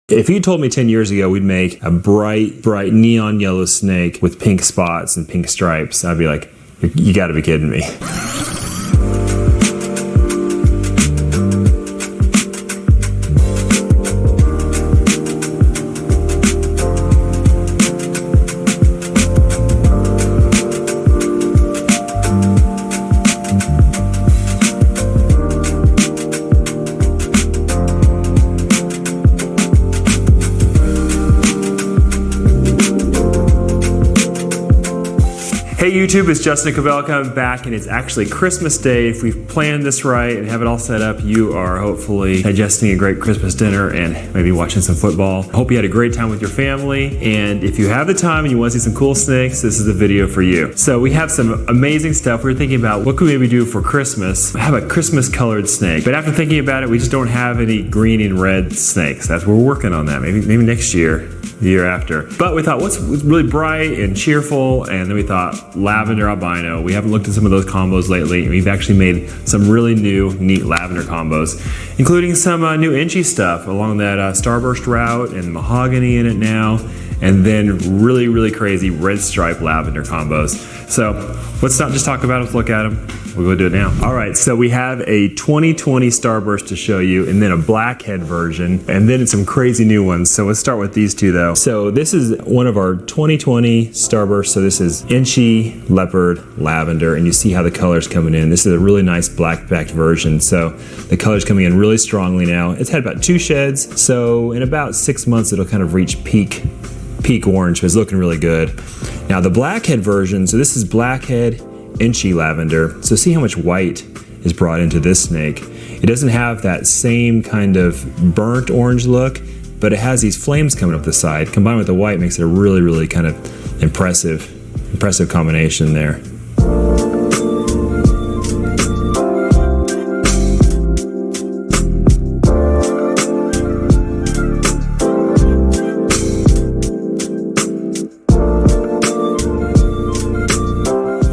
If you told me 10 years ago we'd make a bright neon yellow snake with pink spots and pink stripes, I'd be like, you gotta be kidding me. Hey YouTube, it's Justin Cavell coming back, and it's actually Christmas Day. If we've planned this right and have it all set up, you are hopefully digesting a great Christmas dinner and maybe watching some football. I hope you had a great time with your family, and if you have the time and you want to see some cool snakes, this is the video for you. So we have some amazing stuff. We were thinking about what could we maybe do for Christmas. Have a Christmas colored snake, but after thinking about it, we just don't have any green and red snakes. We're working on that. Maybe next year. The year after. But we thought, what's really bright and cheerful? And then we thought lavender albino. We haven't looked at some of those combos lately, and we've actually made some really new, neat lavender combos, including some new inchy stuff along that starburst route and mahogany in it now, and then really, really crazy red stripe lavender combos. So let's not just talk about it, let's look at them. We'll go do it now. All right, so we have a 2020 starburst to show you, and then a blackhead version, and then some crazy new ones. So let's start with these two though. So this is one of our 2020 starbursts. So this is inchy leopard lavender, and you see how the color's coming in. This is a really nice black backed version. So the color's coming in really strongly now. It's had about 2 sheds. So in about 6 months, it'll kind of reach peak orange, but it's looking really good. Now the blackhead version, so this is blackhead inchy lavender. So see how much white is brought into this snake. It doesn't have that same kind of burnt orange look, but it has these flames coming up the side. Combined with the white makes it a really, really kind of impressive combination there.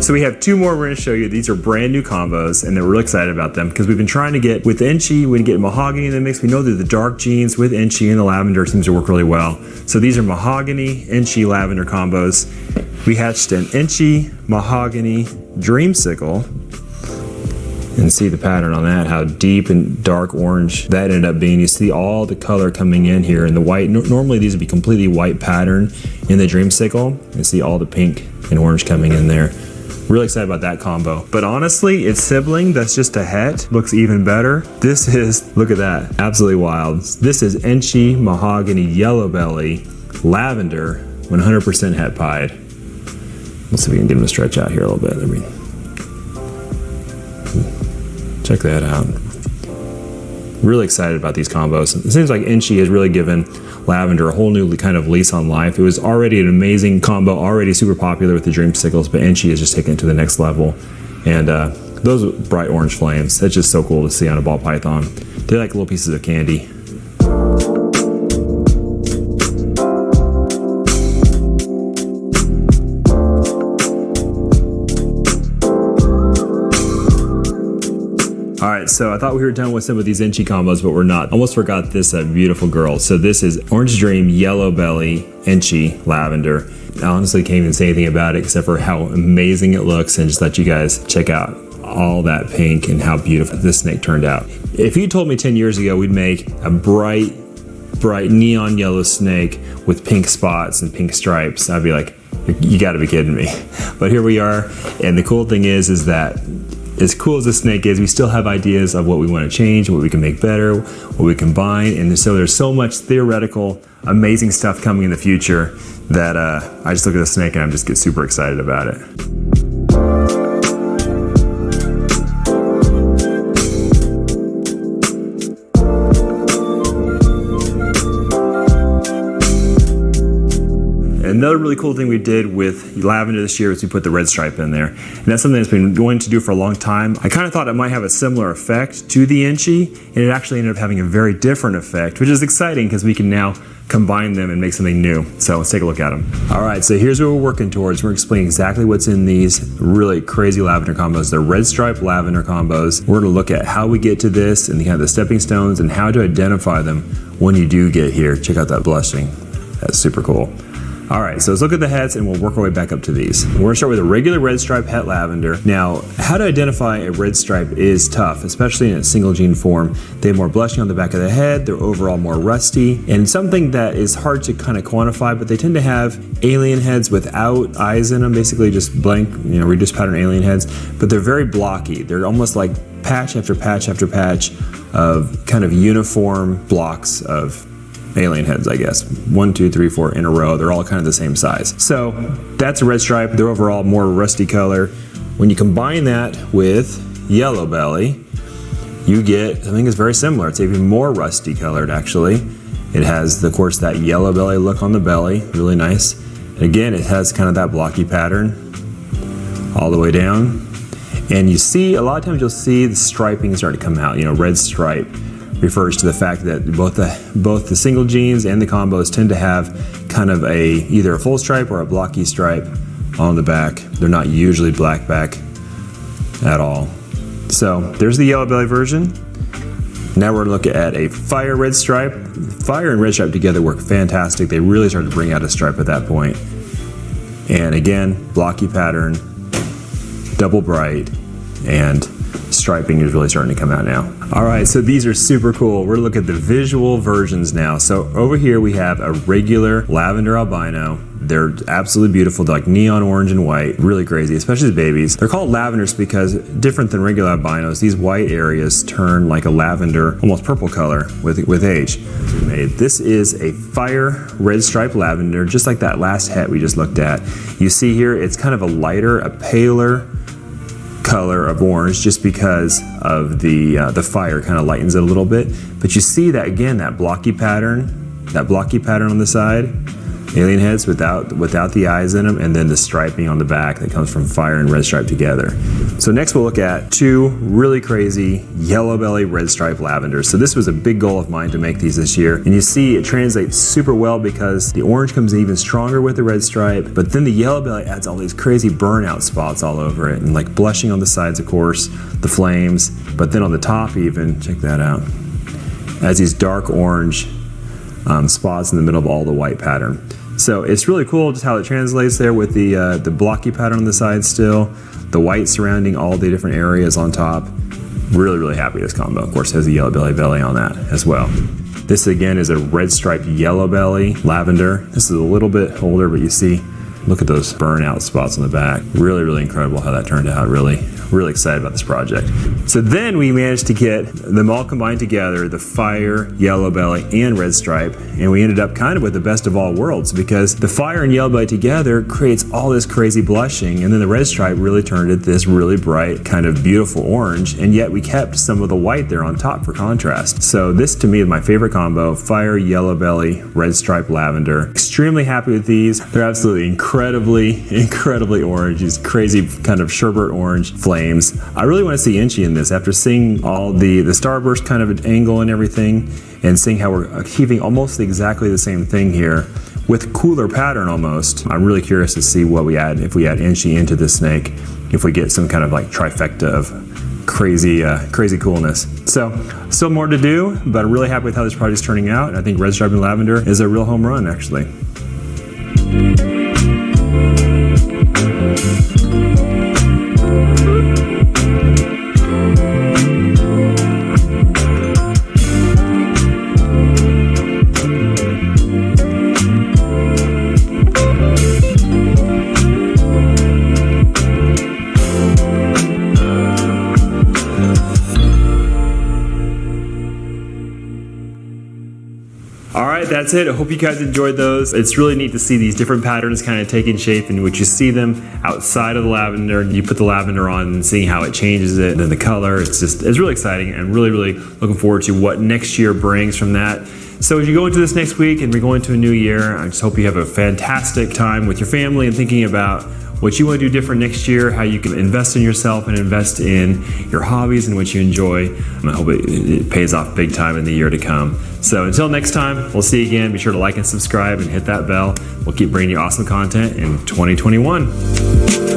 So we have 2 more we're going to show you. These are brand new combos, and we're really excited about them because we've been trying to get, with inchy, we can get mahogany in the mix. We know that the dark genes with inchy and the lavender seems to work really well. So these are mahogany, inchy, lavender combos. We hatched an inchy, mahogany, dreamsicle, and see the pattern on that, how deep and dark orange that ended up being. You see all the color coming in here, and the white, normally these would be completely white pattern in the dreamsicle. You see all the pink and orange coming in there. Really excited about that combo. But honestly, its sibling that's just a het looks even better. This is, look at that, absolutely wild. This is inchy, mahogany, yellow belly, lavender, 100% het pied. Let's see if we can get him to stretch out here a little bit. Check that out. Really excited about these combos. It seems like inchy has really given lavender a whole new kind of lease on life. It was already an amazing combo, already super popular with the dreamsicles, but inchy has just taken it to the next level. And those bright orange flames, that's just so cool to see on a ball python. They're like little pieces of candy. All right, so I thought we were done with some of these inchy combos, but we're not. Almost forgot this beautiful girl. So this is Orange Dream, Yellow Belly, Inchy, Lavender. I honestly can't even say anything about it except for how amazing it looks, and just let you guys check out all that pink and how beautiful this snake turned out. If you told me 10 years ago we'd make a bright neon yellow snake with pink spots and pink stripes, I'd be like, you gotta be kidding me. But here we are, and the cool thing is that as cool as this snake is, we still have ideas of what we want to change, what we can make better, what we combine, and so there's so much theoretical, amazing stuff coming in the future that I just look at the snake and I just get super excited about it. Another really cool thing we did with lavender this year is we put the red stripe in there. And that's something that's been going to do for a long time. I kind of thought it might have a similar effect to the Inchy, and it actually ended up having a very different effect, which is exciting because we can now combine them and make something new. So let's take a look at them. All right, so here's what we're working towards. We're explaining exactly what's in these really crazy lavender combos. They're red stripe lavender combos. We're gonna look at how we get to this and kind of the stepping stones and how to identify them when you do get here. Check out that blushing. That's super cool. All right, so let's look at the hets and we'll work our way back up to these. We're gonna start with a regular red stripe het lavender. Now, how to identify a red stripe is tough, especially in its single gene form. They have more blushing on the back of the head, they're overall more rusty, and something that is hard to kind of quantify, but they tend to have alien heads without eyes in them, basically just blank, reduced pattern alien heads, but they're very blocky. They're almost like patch after patch after patch of kind of uniform blocks of alien heads, I guess. 1, 2, 3, 4 in a row. They're all kind of the same size. So that's a red stripe. They're overall more rusty color. When you combine that with yellow belly, you get something that's very similar. It's even more rusty colored, actually. It has, of course, that yellow belly look on the belly. Really nice. And again, it has kind of that blocky pattern all the way down. And you see, a lot of times you'll see the striping start to come out. Red stripe refers to the fact that both the single genes and the combos tend to have kind of either a full stripe or a blocky stripe on the back. They're not usually black back at all. So there's the yellow belly version. Now we're looking at a fire red stripe. Fire and red stripe together work fantastic. They really start to bring out a stripe at that point. And again, blocky pattern, double bright, and striping is really starting to come out now. All right, so these are super cool. We're gonna look at the visual versions now. So over here we have a regular lavender albino. They're absolutely beautiful. They're like neon orange and white, really crazy, especially the babies. They're called lavenders because different than regular albinos, these white areas turn like a lavender, almost purple color with age. This is a fire red stripe lavender, just like that last het we just looked at. You see here, it's kind of a lighter, a paler color of orange just because of the fire kind of lightens it a little bit. But you see that again, that blocky pattern on the side, alien heads without the eyes in them, and then the striping on the back that comes from fire and red stripe together. So next we'll look at two really crazy yellow belly red stripe lavenders. So this was a big goal of mine to make these this year, and you see it translates super well because the orange comes in even stronger with the red stripe, but then the yellow belly adds all these crazy burnout spots all over it, and like blushing on the sides, of course, the flames, but then on the top even, check that out, adds these dark orange spots in the middle of all the white pattern. So it's really cool just how it translates there with the blocky pattern on the side still, the white surrounding all the different areas on top. Really, really happy with this combo. Of course, it has a yellow belly on that as well. This again is a red striped yellow belly lavender. This is a little bit older, but you see, look at those burnout spots on the back. Really, really incredible how that turned out. Really, really excited about this project. So then we managed to get them all combined together, the fire, yellow belly, and red stripe, and we ended up kind of with the best of all worlds because the fire and yellow belly together creates all this crazy blushing, and then the red stripe really turned it this really bright, kind of beautiful orange, and yet we kept some of the white there on top for contrast. So this to me is my favorite combo, fire, yellow belly, red stripe lavender. Extremely happy with these. They're absolutely incredibly orange, these crazy kind of sherbet orange flames. I really want to see Inchy in this after seeing all the starburst kind of angle and everything, and seeing how we're achieving almost exactly the same thing here with cooler pattern almost. I'm really curious to see what we add if we add Inchy into this snake, if we get some kind of like trifecta of crazy coolness. So still more to do, but I'm really happy with how this project's turning out. And I think red stripe and lavender is a real home run actually. That's it. I hope you guys enjoyed those. It's really neat to see these different patterns kind of taking shape, and which you see them outside of the lavender. You put the lavender on and seeing how it changes it, and then the color. It's really exciting, and really looking forward to what next year brings from that. So as you go into this next week and we go into a new year, I just hope you have a fantastic time with your family and thinking about what you want to do different next year, how you can invest in yourself and invest in your hobbies and what you enjoy. And I hope it pays off big time in the year to come. So until next time, we'll see you again. Be sure to like and subscribe and hit that bell. We'll keep bringing you awesome content in 2021.